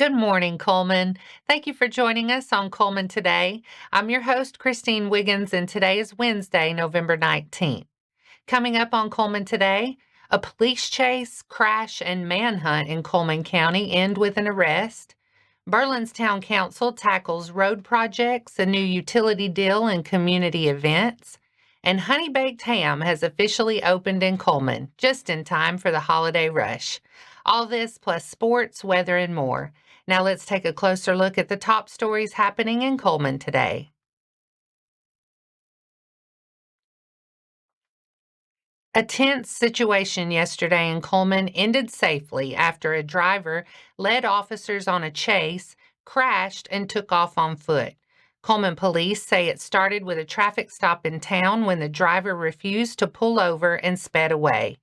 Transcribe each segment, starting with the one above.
Good morning, Cullman. Thank you for joining us on Cullman Today. I'm your host, Christine Wiggins, and today is Wednesday, November 19th. Coming up on Cullman Today, a police chase, crash, and manhunt in Cullman County end with an arrest. Berlin's Town Council tackles road projects, a new utility deal, and community events. And Honey Baked Ham has officially opened in Cullman, just in time for the holiday rush. All this plus sports, weather, and more. Now let's take a closer look at the top stories happening in Cullman today. A tense situation yesterday in Cullman ended safely after a driver led officers on a chase, crashed, and took off on foot. Cullman police say it started with a traffic stop in town when the driver refused to pull over and sped away.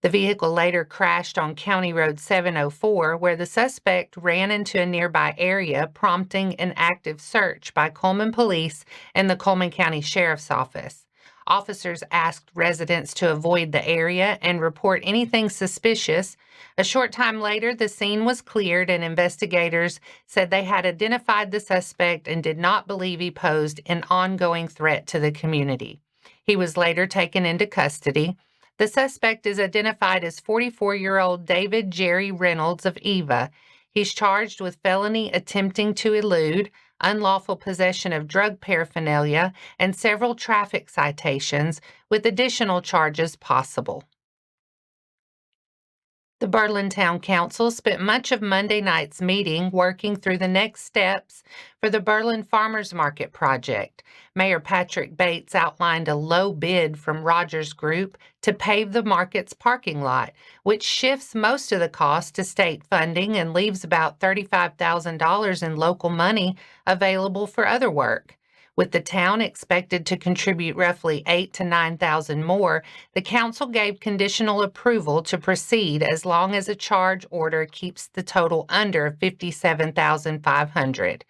The vehicle later crashed on County Road 704, where the suspect ran into a nearby area, prompting an active search by Cullman Police and the Cullman County Sheriff's Office. Officers asked residents to avoid the area and report anything suspicious. A short time later, the scene was cleared, and investigators said they had identified the suspect and did not believe he posed an ongoing threat to the community. He was later taken into custody. The suspect is identified as 44-year-old David Jerry Reynolds of Eva. He's charged with felony attempting to elude, unlawful possession of drug paraphernalia, and several traffic citations, with additional charges possible. The Berlin Town Council spent much of Monday night's meeting working through the next steps for the Berlin Farmers Market project. Mayor Patrick Bates outlined a low bid from Rogers Group to pave the market's parking lot, which shifts most of the cost to state funding and leaves about $35,000 in local money available for other work. With the town expected to contribute roughly $8,000 to $9,000 more, the council gave conditional approval to proceed as long as a charge order keeps the total under $57,500.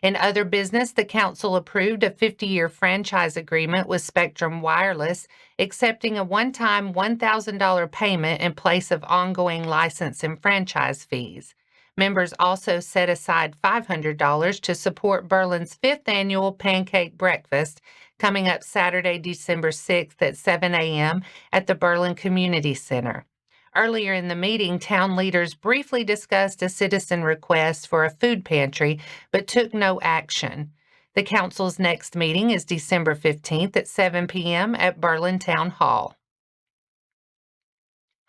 In other business, the council approved a 50-year franchise agreement with Spectrum Wireless, accepting a one-time $1,000 payment in place of ongoing license and franchise fees. Members also set aside $500 to support Berlin's 5th annual pancake breakfast coming up Saturday, December 6th at 7 a.m. at the Berlin Community Center. Earlier in the meeting, town leaders briefly discussed a citizen request for a food pantry, but took no action. The council's next meeting is December 15th at 7 p.m. at Berlin Town Hall.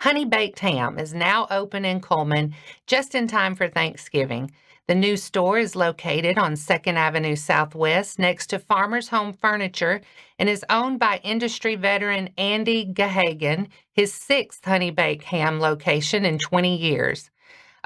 Honey Baked Ham is now open in Cullman just in time for Thanksgiving. The new store is located on 2nd Avenue Southwest next to Farmer's Home Furniture and is owned by industry veteran Andy Gahagan, his 6th Honey Baked Ham location in 20 years.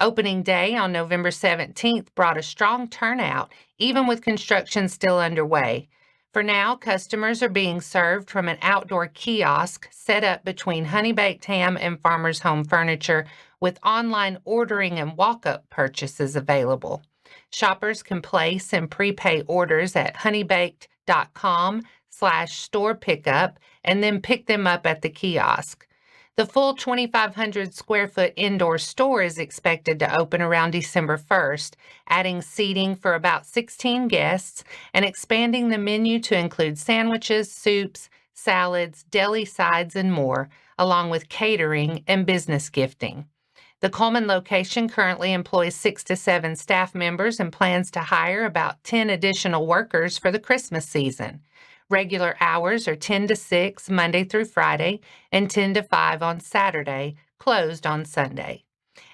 Opening day on November 17th brought a strong turnout, even with construction still underway. For now, customers are being served from an outdoor kiosk set up between Honey Baked Ham and Farmer's Home Furniture, with online ordering and walk-up purchases available. Shoppers can place and prepay orders at honeybaked.com/store pickup and then pick them up at the kiosk. The full 2,500 square foot indoor store is expected to open around December 1st, adding seating for about 16 guests and expanding the menu to include sandwiches, soups, salads, deli sides, and more, along with catering and business gifting. The Cullman location currently employs 6 to 7 staff members and plans to hire about 10 additional workers for the Christmas season. Regular hours are 10 to 6 Monday through Friday and 10 to 5 on Saturday, closed on Sunday.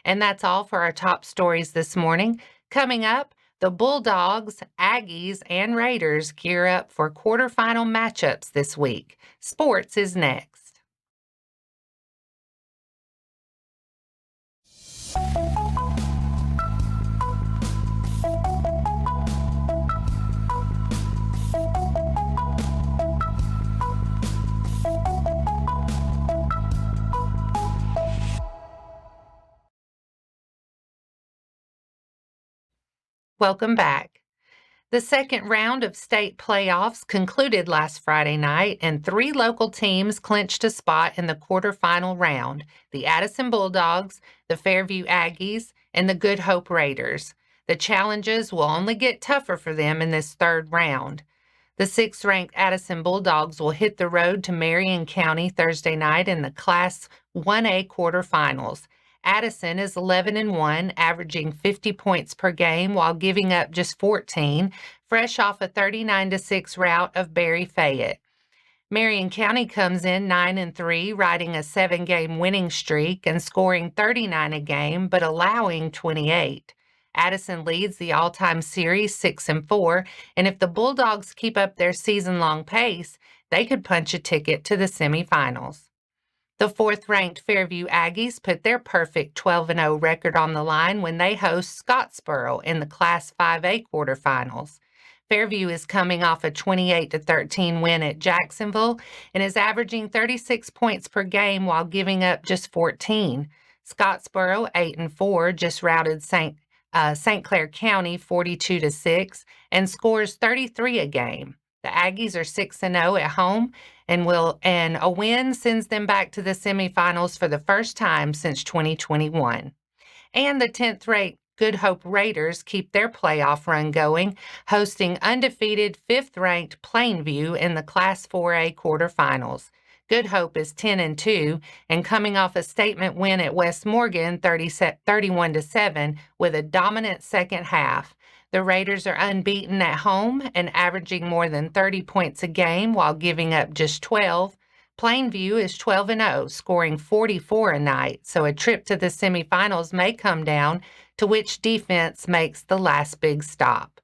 And that's all for our top stories this morning. Coming up, the Bulldogs, Aggies, and Raiders gear up for quarterfinal matchups this week. Sports is next. Welcome back. The second round of state playoffs concluded last Friday night, and 3 local teams clinched a spot in the quarterfinal round: the Addison Bulldogs, the Fairview Aggies, and the Good Hope Raiders. The challenges will only get tougher for them in this third round. The 6th-ranked Addison Bulldogs will hit the road to Marion County Thursday night in the Class 1A quarterfinals. Addison is 11-1, averaging 50 points per game while giving up just 14, fresh off a 39-6 rout of Berry Fayette. Marion County comes in 9-3, riding a 7-game winning streak and scoring 39 a game, but allowing 28. Addison leads the all-time series 6-4, and if the Bulldogs keep up their season-long pace, they could punch a ticket to the semifinals. The 4th-ranked Fairview Aggies put their perfect 12-0 record on the line when they host Scottsboro in the Class 5A quarterfinals. Fairview is coming off a 28-13 win at Jacksonville and is averaging 36 points per game while giving up just 14. Scottsboro, 8-4, just routed St. Clair County 42-6 and scores 33 a game. The Aggies are 6-0 at home and a win sends them back to the semifinals for the first time since 2021. And the 10th-ranked Good Hope Raiders keep their playoff run going, hosting undefeated 5th-ranked Plainview in the Class 4A quarterfinals. Good Hope is 10-2 and coming off a statement win at West Morgan 31-7 with a dominant second half. The Raiders are unbeaten at home and averaging more than 30 points a game while giving up just 12. Plainview is 12-0, scoring 44 a night, so a trip to the semifinals may come down to which defense makes the last big stop.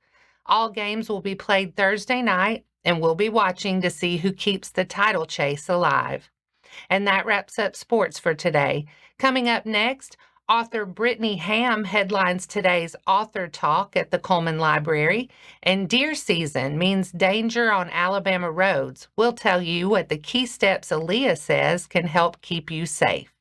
All games will be played Thursday night, and we'll be watching to see who keeps the title chase alive. And that wraps up sports for today. Coming up next, author Brittany Hamm headlines today's author talk at the Cullman Library, and deer season means danger on Alabama roads. We'll tell you what the key steps ALEA says can help keep you safe.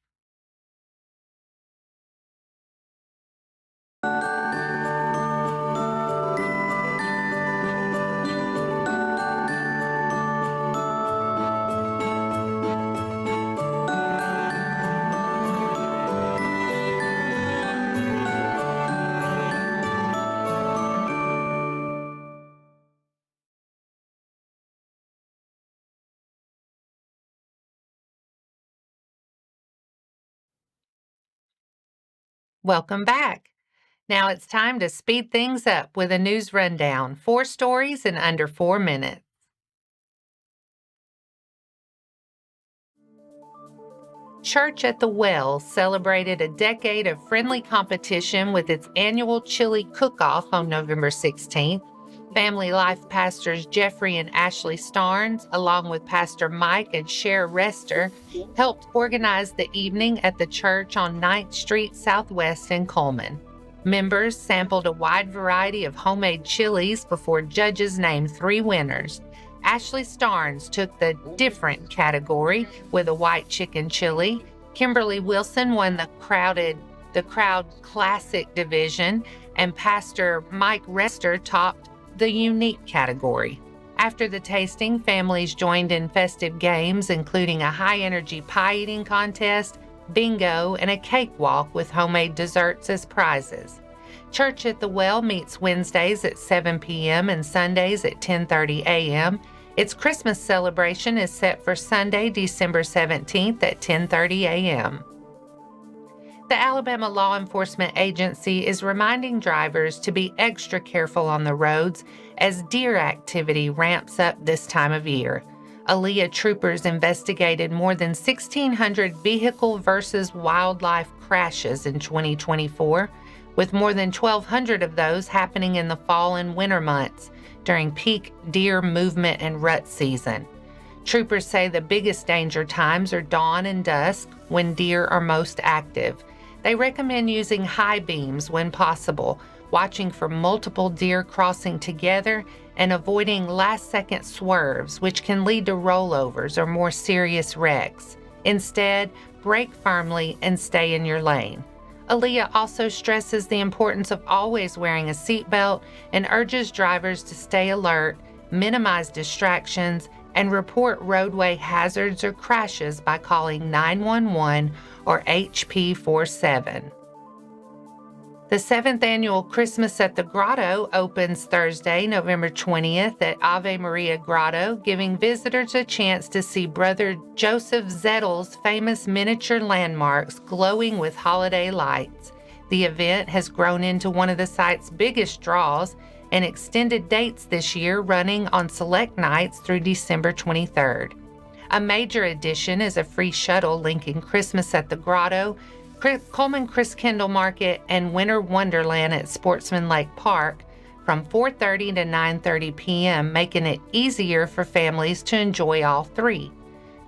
Welcome back. Now it's time to speed things up with a news rundown. 4 stories in under 4 minutes. Church at the Well celebrated a decade of friendly competition with its annual chili cook-off on November 16th. Family Life pastors Jeffrey and Ashley Starnes, along with Pastor Mike and Cher Rester, helped organize the evening at the church on 9th Street Southwest in Cullman. Members sampled a wide variety of homemade chilies before judges named 3 winners. Ashley Starnes took the different category with a white chicken chili. Kimberly Wilson won the crowd classic division, and Pastor Mike Rester topped the unique category. After the tasting, families joined in festive games, including a high-energy pie eating contest, bingo, and a cakewalk with homemade desserts as prizes. Church at the Well meets Wednesdays at 7 p.m. and Sundays at 10:30 a.m. Its Christmas celebration is set for Sunday, December 17th at 10:30 a.m. The Alabama Law Enforcement Agency is reminding drivers to be extra careful on the roads as deer activity ramps up this time of year. ALEA troopers investigated more than 1,600 vehicle versus wildlife crashes in 2024, with more than 1,200 of those happening in the fall and winter months during peak deer movement and rut season. Troopers say the biggest danger times are dawn and dusk when deer are most active. They recommend using high beams when possible, watching for multiple deer crossing together, and avoiding last-second swerves, which can lead to rollovers or more serious wrecks. Instead, brake firmly and stay in your lane. ALEA also stresses the importance of always wearing a seatbelt and urges drivers to stay alert, minimize distractions, and report roadway hazards or crashes by calling 911 or HP47. The 7th annual Christmas at the Grotto opens Thursday, November 20th at Ave Maria Grotto, giving visitors a chance to see Brother Joseph Zettel's famous miniature landmarks glowing with holiday lights. The event has grown into one of the site's biggest draws and extended dates this year, running on select nights through December 23rd. A major addition is a free shuttle linking Christmas at the Grotto, Cullman Christkindlmarkt and Winter Wonderland at Sportsman Lake Park from 4:30 to 9:30 p.m., making it easier for families to enjoy all three.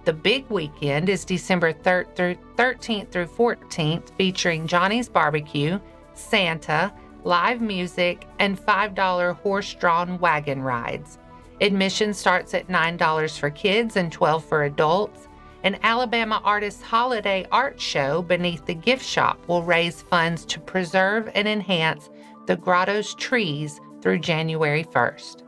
The big weekend is December 13th through 14th, featuring Johnny's Barbecue, Santa, live music, and $5 horse-drawn wagon rides. Admission starts at $9 for kids and $12 for adults. An Alabama artist's holiday art show beneath the gift shop will raise funds to preserve and enhance the Grotto's trees through January 1st.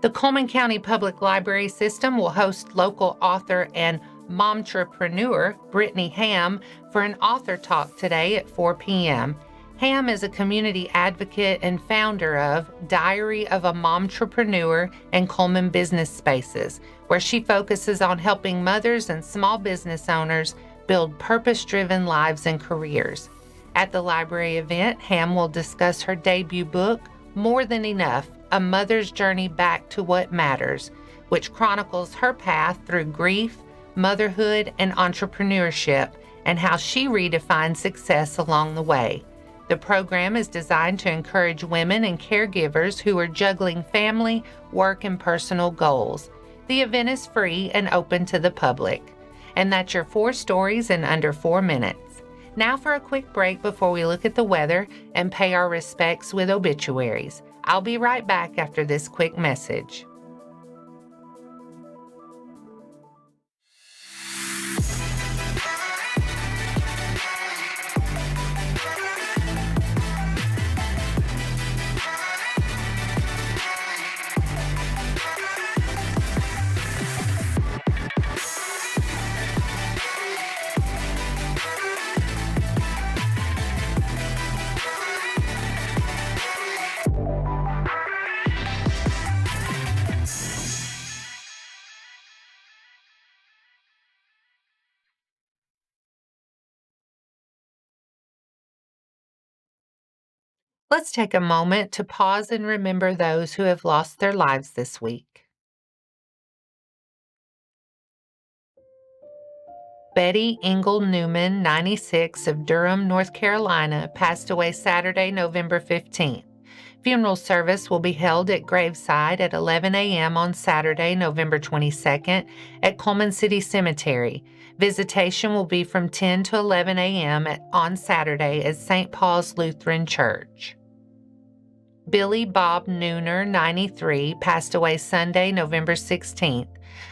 The Cullman County Public Library System will host local author and mom-trepreneur Brittany Hamm for an author talk today at 4 p.m. Hamm is a community advocate and founder of Diary of a Mom-Trepreneur and Cullman Business Spaces, where she focuses on helping mothers and small business owners build purpose-driven lives and careers. At the library event, Hamm will discuss her debut book, More Than Enough, A Mother's Journey Back to What Matters, which chronicles her path through grief, motherhood, and entrepreneurship, and how she redefined success along the way. The program is designed to encourage women and caregivers who are juggling family, work, and personal goals. The event is free and open to the public. And that's your 4 stories in under 4 minutes. Now for a quick break before we look at the weather and pay our respects with obituaries. I'll be right back after this quick message. Let's take a moment to pause and remember those who have lost their lives this week. Betty Engel Newman, 96, of Durham, North Carolina, passed away Saturday, November 15th. Funeral service will be held at graveside at 11 a.m. on Saturday, November 22nd at Cullman City Cemetery. Visitation will be from 10 to 11 a.m. on Saturday at St. Paul's Lutheran Church. Billy Bob Nooner, 93, passed away Sunday, November 16th.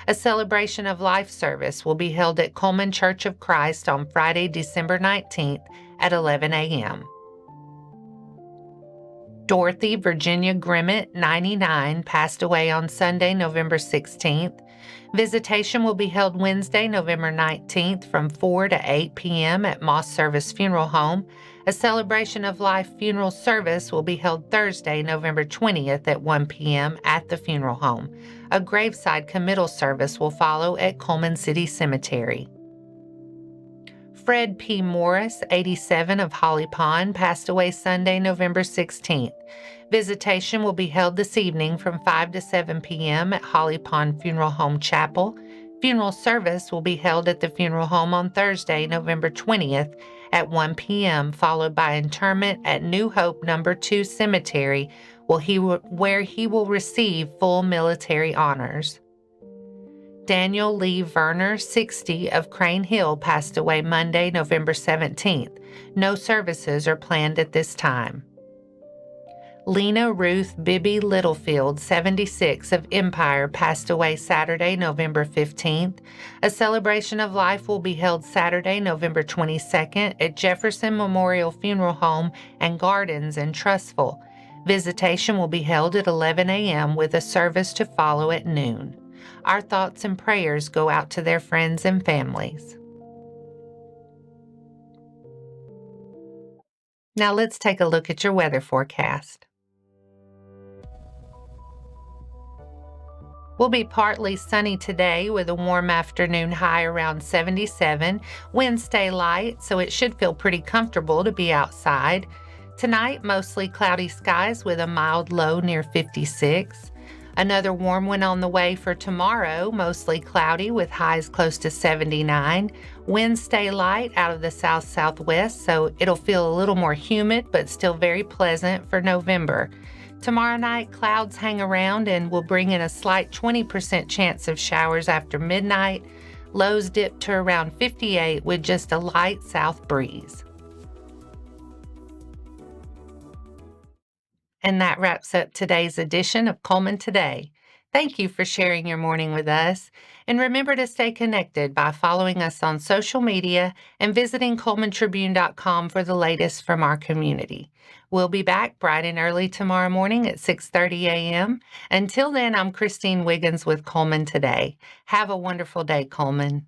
A celebration of life service will be held at Cullman Church of Christ on Friday, December 19th at 11 a.m. Dorothy Virginia Grimmett, 99, passed away on Sunday, November 16th. Visitation will be held Wednesday, November 19th from 4 to 8 p.m. at Moss Service Funeral Home. A celebration of life funeral service will be held Thursday, November 20th at 1 p.m. at the funeral home. A graveside committal service will follow at Cullman City Cemetery. Fred P. Morris, 87, of Holly Pond, passed away Sunday, November 16th. Visitation will be held this evening from 5 to 7 p.m. at Holly Pond Funeral Home Chapel. Funeral service will be held at the funeral home on Thursday, November 20th at 1 p.m., followed by interment at New Hope No. 2 Cemetery, where he will receive full military honors. Daniel Lee Verner, 60, of Crane Hill, passed away Monday, November 17th. No services are planned at this time. Lena Ruth Bibby Littlefield, 76, of Empire, passed away Saturday, November 15th. A celebration of life will be held Saturday, November 22nd at Jefferson Memorial Funeral Home and Gardens in Trussville. Visitation will be held at 11 a.m. with a service to follow at noon. Our thoughts and prayers go out to their friends and families. Now let's take a look at your weather forecast. We'll be partly sunny today with a warm afternoon high around 77. Winds stay light, so it should feel pretty comfortable to be outside. Tonight, mostly cloudy skies with a mild low near 56. Another warm one on the way for tomorrow, mostly cloudy with highs close to 79. Winds stay light out of the south-southwest, so it'll feel a little more humid but still very pleasant for November. Tomorrow night, clouds hang around and will bring in a slight 20% chance of showers after midnight. Lows dip to around 58 with just a light south breeze. And that wraps up today's edition of Cullman Today. Thank you for sharing your morning with us. And remember to stay connected by following us on social media and visiting CullmanTribune.com for the latest from our community. We'll be back bright and early tomorrow morning at 6:30 a.m. Until then, I'm Christine Wiggins with Cullman Today. Have a wonderful day, Cullman.